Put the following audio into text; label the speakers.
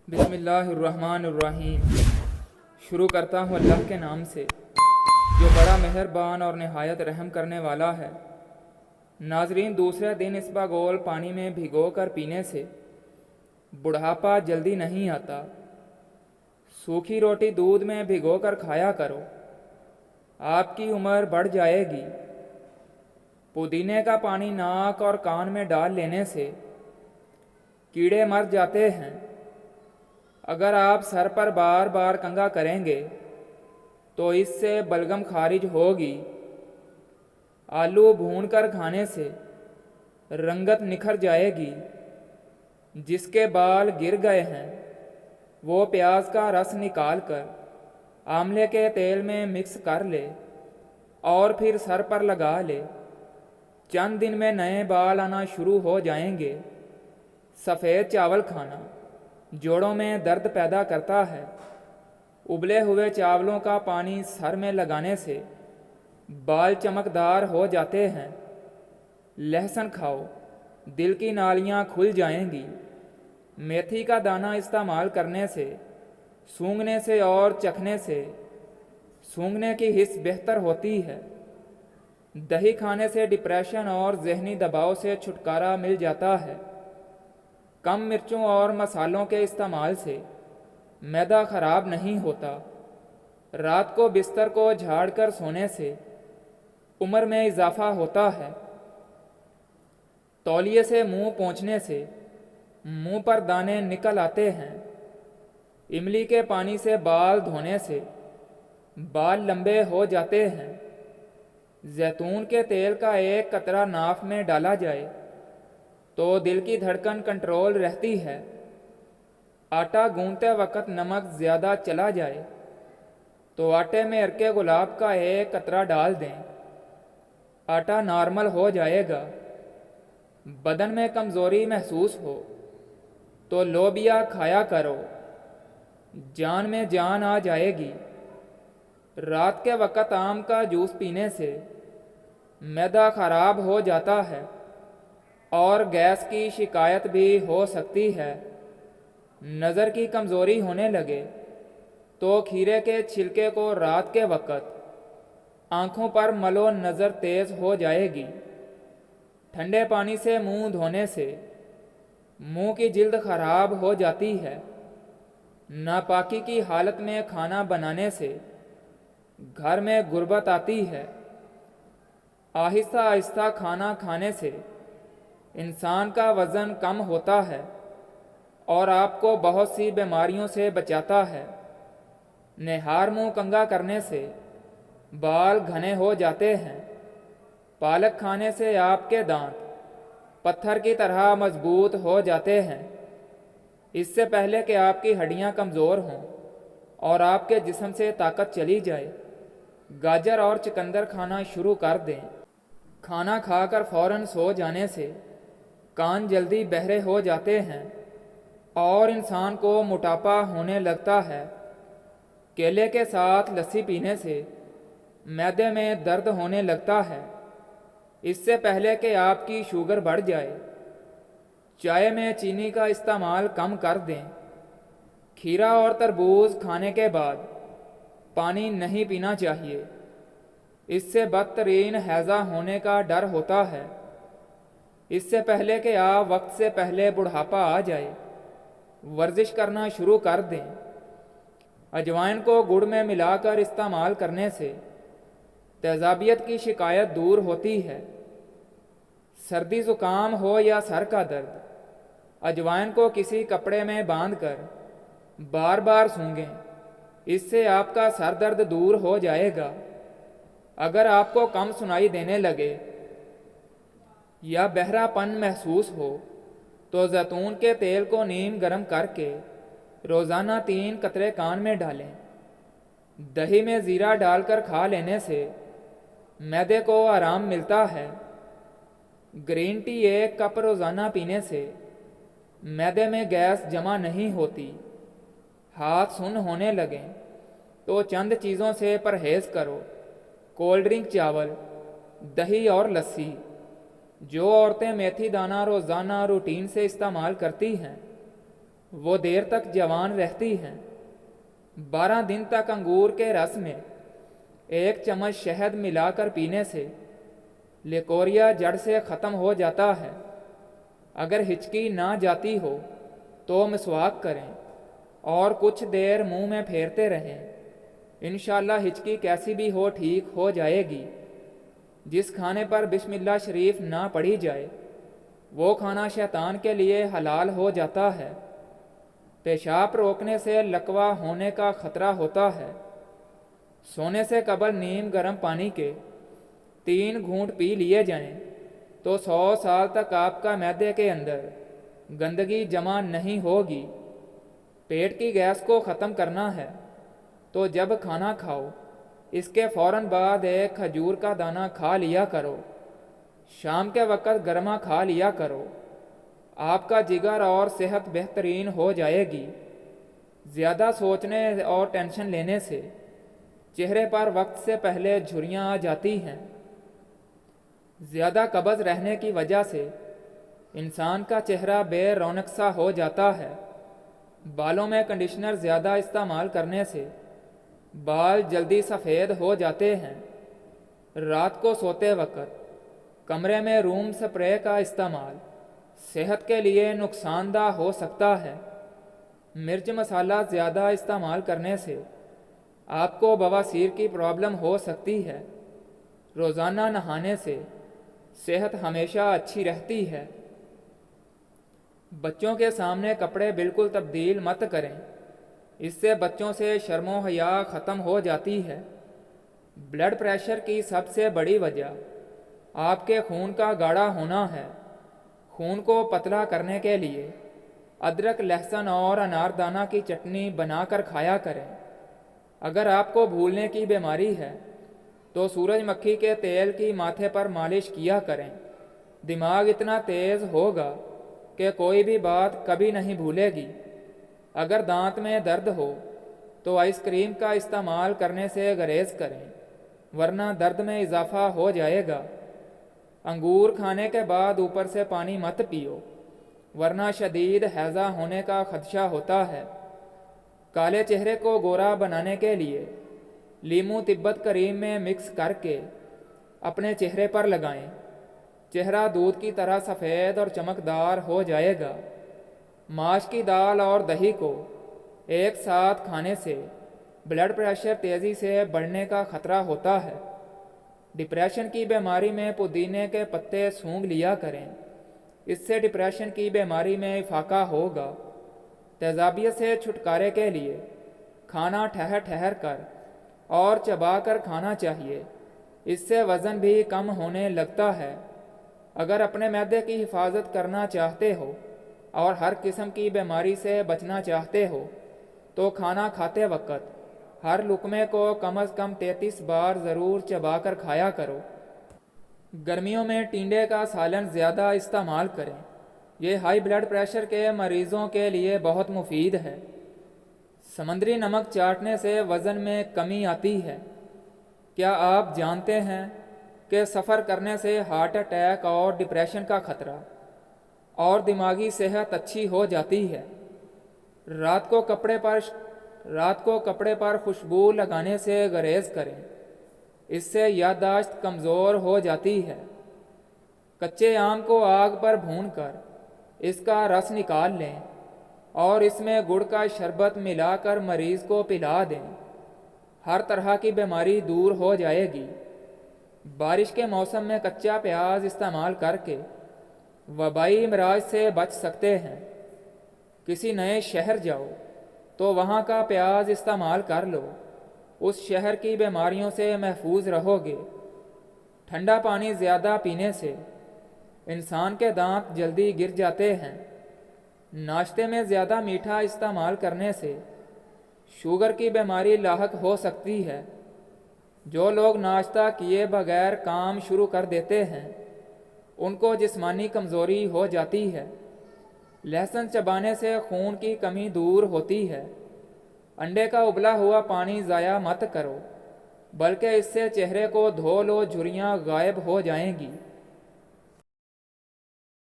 Speaker 1: بسم اللہ الرحمن الرحیم۔ شروع کرتا ہوں اللہ کے نام سے جو بڑا مہربان اور نہایت رحم کرنے والا ہے۔ ناظرین، دوسرے دن اسبغول پانی میں بھگو کر پینے سے بڑھاپا جلدی نہیں آتا۔ سوکھی روٹی دودھ میں بھگو کر کھایا کرو، آپ کی عمر بڑھ جائے گی۔ پودینے کا پانی ناک اور کان میں ڈال لینے سے کیڑے مر جاتے ہیں۔ اگر آپ سر پر بار بار کنگھا کریں گے تو اس سے بلغم خارج ہوگی۔ آلو بھون کر کھانے سے رنگت نکھر جائے گی۔ جس کے بال گر گئے ہیں وہ پیاز کا رس نکال کر آملے کے تیل میں مکس کر لے اور پھر سر پر لگا لے، چند دن میں نئے بال آنا شروع ہو جائیں گے۔ سفید چاول کھانا جوڑوں میں درد پیدا کرتا ہے۔ ابلے ہوئے چاولوں کا پانی سر میں لگانے سے بال چمکدار ہو جاتے ہیں۔ لہسن کھاؤ، دل کی نالیاں کھل جائیں گی۔ میتھی کا دانہ استعمال کرنے سے، سونگھنے سے اور چکھنے سے سونگھنے کی حس بہتر ہوتی ہے۔ دہی کھانے سے ڈپریشن اور ذہنی دباؤ سے چھٹکارا مل جاتا ہے۔ کم مرچوں اور مسالوں کے استعمال سے معدہ خراب نہیں ہوتا۔ رات کو بستر کو جھاڑ کر سونے سے عمر میں اضافہ ہوتا ہے۔ تولیے سے منہ پونچھنے سے منہ پر دانے نکل آتے ہیں۔ املی کے پانی سے بال دھونے سے بال لمبے ہو جاتے ہیں۔ زیتون کے تیل کا ایک قطرہ ناف میں ڈالا جائے تو دل کی دھڑکن کنٹرول رہتی ہے۔ آٹا گوندتے وقت نمک زیادہ چلا جائے تو آٹے میں عرق گلاب کا ایک قطرہ ڈال دیں، آٹا نارمل ہو جائے گا۔ بدن میں کمزوری محسوس ہو تو لوبیا کھایا کرو، جان میں جان آ جائے گی۔ رات کے وقت آم کا جوس پینے سے معدہ خراب ہو جاتا ہے اور گیس کی شکایت بھی ہو سکتی ہے۔ نظر کی کمزوری ہونے لگے تو کھیرے کے چھلکے کو رات کے وقت آنکھوں پر ملو، نظر تیز ہو جائے گی۔ ٹھنڈے پانی سے منہ دھونے سے منہ کی جلد خراب ہو جاتی ہے۔ ناپاکی کی حالت میں کھانا بنانے سے گھر میں غربت آتی ہے۔ آہستہ آہستہ کھانا کھانے سے انسان کا وزن کم ہوتا ہے اور آپ کو بہت سی بیماریوں سے بچاتا ہے۔ نہار منہ کنگھا کرنے سے بال گھنے ہو جاتے ہیں۔ پالک کھانے سے آپ کے دانت پتھر کی طرح مضبوط ہو جاتے ہیں۔ اس سے پہلے کہ آپ کی ہڈیاں کمزور ہوں اور آپ کے جسم سے طاقت چلی جائے، گاجر اور چقندر کھانا شروع کر دیں۔ کھانا کھا کر فوراً سو جانے سے کان جلدی بہرے ہو جاتے ہیں اور انسان کو موٹاپا ہونے لگتا ہے۔ کیلے کے ساتھ لسی پینے سے معدے میں درد ہونے لگتا ہے۔ اس سے پہلے کہ آپ کی شوگر بڑھ جائے، چائے میں چینی کا استعمال کم کر دیں۔ کھیرا اور تربوز کھانے کے بعد پانی نہیں پینا چاہیے، اس سے بدترین ہیضہ ہونے کا ڈر ہوتا ہے۔ اس سے پہلے کہ آپ وقت سے پہلے بڑھاپا آ جائے، ورزش کرنا شروع کر دیں۔ اجوائن کو گڑ میں ملا کر استعمال کرنے سے تیزابیت کی شکایت دور ہوتی ہے۔ سردی زکام ہو یا سر کا درد، اجوائن کو کسی کپڑے میں باندھ کر بار بار سونگھیں، اس سے آپ کا سر درد دور ہو جائے گا۔ اگر آپ کو کم سنائی دینے لگے یا بہرا پن محسوس ہو تو زیتون کے تیل کو نیم گرم کر کے روزانہ 3 قطرے کان میں ڈالیں۔ دہی میں زیرہ ڈال کر کھا لینے سے معدے کو آرام ملتا ہے۔ گرین ٹی 1 کپ روزانہ پینے سے معدے میں گیس جمع نہیں ہوتی۔ ہاتھ سن ہونے لگیں تو چند چیزوں سے پرہیز کرو: کولڈ ڈرنک، چاول، دہی اور لسی۔ جو عورتیں میتھی دانہ روزانہ روٹین سے استعمال کرتی ہیں وہ دیر تک جوان رہتی ہیں۔ 12 دن تک انگور کے رس میں 1 چمچ شہد ملا کر پینے سے لیکوریا جڑ سے ختم ہو جاتا ہے۔ اگر ہچکی نہ جاتی ہو تو مسواک کریں اور کچھ دیر منہ میں پھیرتے رہیں، انشاءاللہ ہچکی کیسی بھی ہو ٹھیک ہو جائے گی۔ جس کھانے پر بسم اللہ شریف نہ پڑھی جائے وہ کھانا شیطان کے لیے حلال ہو جاتا ہے۔ پیشاب روکنے سے لقوہ ہونے کا خطرہ ہوتا ہے۔ سونے سے قبل نیم گرم پانی کے 3 گھونٹ پی لیے جائیں تو 100 سال تک آپ کا معدے کے اندر گندگی جمع نہیں ہوگی۔ پیٹ کی گیس کو ختم کرنا ہے تو جب کھانا کھاؤ اس کے فوراً بعد 1 کھجور کا دانہ کھا لیا کرو۔ شام کے وقت گرما کھا لیا کرو۔ آپ کا جگر اور صحت بہترین ہو جائے گی۔ زیادہ سوچنے اور ٹینشن لینے سے چہرے پر وقت سے پہلے جھریاں آ جاتی ہیں۔ زیادہ قبض رہنے کی وجہ سے انسان کا چہرہ بے رونق سا ہو جاتا ہے۔ بالوں میں کنڈیشنر زیادہ استعمال کرنے سے بال جلدی سفید ہو جاتے ہیں۔ رات کو سوتے وقت کمرے میں روم سپرے کا استعمال صحت کے لیے نقصان دہ ہو سکتا ہے۔ مرچ مسالہ زیادہ استعمال کرنے سے آپ کو بواسیر کی پرابلم ہو سکتی ہے۔ روزانہ نہانے سے صحت ہمیشہ اچھی رہتی ہے۔ بچوں کے سامنے کپڑے بالکل تبدیل مت کریں، اس سے بچوں سے شرم و حیا ختم ہو جاتی ہے۔ بلڈ پریشر کی سب سے بڑی وجہ آپ کے خون کا گاڑھا ہونا ہے۔ خون کو پتلا کرنے کے لیے ادرک، لہسن اور اناردانہ کی چٹنی بنا کر کھایا کریں۔ اگر آپ کو بھولنے کی بیماری ہے تو سورج مکھی کے تیل کی ماتھے پر مالش کیا کریں۔ دماغ اتنا تیز ہوگا کہ کوئی بھی بات کبھی نہیں بھولے گی۔ اگر دانت میں درد ہو تو آئس کریم کا استعمال کرنے سے گریز کریں، ورنہ درد میں اضافہ ہو جائے گا۔ انگور کھانے کے بعد اوپر سے پانی مت پیو، ورنہ شدید ہیضہ ہونے کا خدشہ ہوتا ہے۔ کالے چہرے کو گورا بنانے کے لیے لیمو تبت کریم میں مکس کر کے اپنے چہرے پر لگائیں۔ چہرہ دودھ کی طرح سفید اور چمکدار ہو جائے گا۔ ماش کی دال اور دہی کو ایک ساتھ کھانے سے بلڈ پریشر تیزی سے بڑھنے کا خطرہ ہوتا ہے۔ ڈپریشن کی بیماری میں پودینے کے پتے سونگھ لیا کریں، اس سے ڈپریشن کی بیماری میں افاقہ ہوگا۔ تیزابیت سے چھٹکارے کے لیے کھانا ٹھہر ٹھہر کر اور چبا کر کھانا چاہیے، اس سے وزن بھی کم ہونے لگتا ہے۔ اگر اپنے معدے کی حفاظت کرنا چاہتے ہو اور ہر قسم کی بیماری سے بچنا چاہتے ہو تو کھانا کھاتے وقت ہر لقمے کو کم از کم 33 بار ضرور چبا کر کھایا کرو۔ گرمیوں میں ٹینڈے کا سالن زیادہ استعمال کریں، یہ ہائی بلڈ پریشر کے مریضوں کے لیے بہت مفید ہے۔ سمندری نمک چاٹنے سے وزن میں کمی آتی ہے۔ کیا آپ جانتے ہیں کہ سفر کرنے سے ہارٹ اٹیک اور ڈپریشن کا خطرہ اور دماغی صحت اچھی ہو جاتی ہے؟ رات کو کپڑے پر خوشبو لگانے سے گریز کریں، اس سے یادداشت کمزور ہو جاتی ہے۔ کچے آم کو آگ پر بھون کر اس کا رس نکال لیں اور اس میں گڑ کا شربت ملا کر مریض کو پلا دیں، ہر طرح کی بیماری دور ہو جائے گی۔ بارش کے موسم میں کچا پیاز استعمال کر کے وبائی امراض سے بچ سکتے ہیں۔ کسی نئے شہر جاؤ تو وہاں کا پیاز استعمال کر لو، اس شہر کی بیماریوں سے محفوظ رہو گے۔ ٹھنڈا پانی زیادہ پینے سے انسان کے دانت جلدی گر جاتے ہیں۔ ناشتے میں زیادہ میٹھا استعمال کرنے سے شوگر کی بیماری لاحق ہو سکتی ہے۔ جو لوگ ناشتہ کیے بغیر کام شروع کر دیتے ہیں ان کو جسمانی کمزوری ہو جاتی ہے۔ لہسن چبانے سے خون کی کمی دور ہوتی ہے۔ انڈے کا ابلا ہوا پانی ضائع مت کرو، بلکہ اس سے چہرے کو دھو لو، جھریاں غائب ہو جائیں گی۔